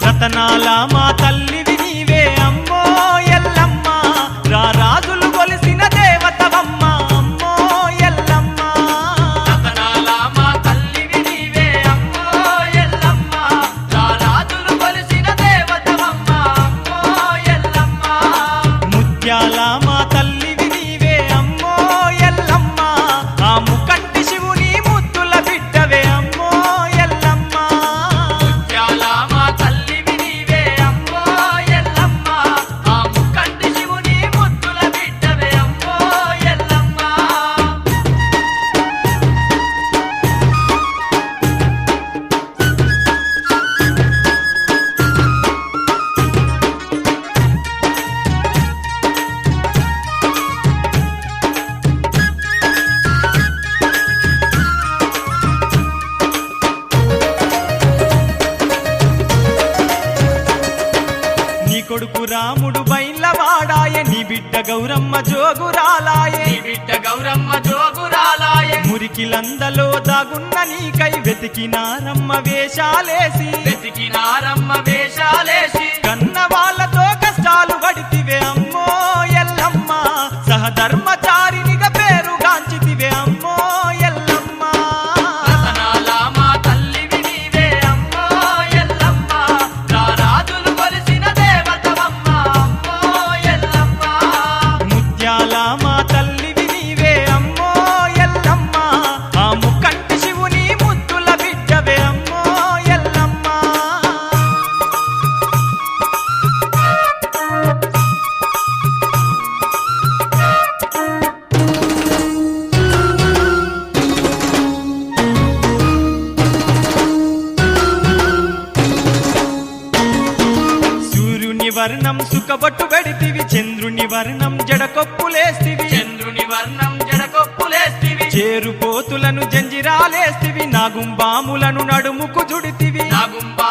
రతనాల మా తల్లివి నీవే అమ్మో ఎల్లమ్మ, రారాజులు కొలిసిన దేవతవమ్మ అమ్మో ఎల్లమ్మ. రతనాల మా తల్లివి నీవే అమ్మో ఎల్లమ్మ, రారాజులు కొలిసిన దేవతవమ్మ అమ్మో ఎల్లమ్మ. ముత్యాల మా తల్లివి నీవే అమ్మో ఎల్లమ్మ, ఆ ముకంటి శివుని ముద్దుల బిడ్డవే అమ్మో ఎల్లమ్మ. ముత్యాల మా తల్లివి నీవే అమ్మో ఎల్లమ్మ, ఆ ముక్కంటి శివుని ముద్దుల బిడ్డవే అమ్మో ఎల్లమ్మ. నీ కొడుకు రాముడు బైలవాడాయే, నీ బిడ్డ గౌరమ్మ జోగురాలాయే. నీ బిడ్డ గౌరమ్మ జోగురాలాయే, మురికిలందలో దాగున్న నీకై వెతికినారమ్మ వేషాలేసి, వెతికినారమ్మ వేషాలేసి. కన్న వాళ్ళతో కష్టాలు పడితివే అమ్మో ఎల్లమ్మ, సహధర్మచారినిగా పేరుగాంచితివే అమ్మో ఎల్లమ్మ. రతనాల మా తల్లివి నీవే అమ్మో ఎల్లమ్మ, రారాజులు కొలిసిన దేవతవమ్మ అమ్మో ఎల్లమ్మ. ముత్యాల మా తల్లివి నీవే అమ్మో ఎల్లమ్మ, ఆ ముక్కంటి శివుని ముద్దుల బిడ్డవే అమ్మో ఎల్లమ్మ. సూర్యుని వర్ణం సుఖబొట్టు పెడితివి, చంద్రుని వర్ణం జడకొప్పులేస్తివి, చంద్రుని వర్ణం జడకొప్పులేస్తివి. చేరుపోతులను జంజిరాలేస్తివి, నాగుంబాములను నడుముకు జుడితివి, నాగుంబా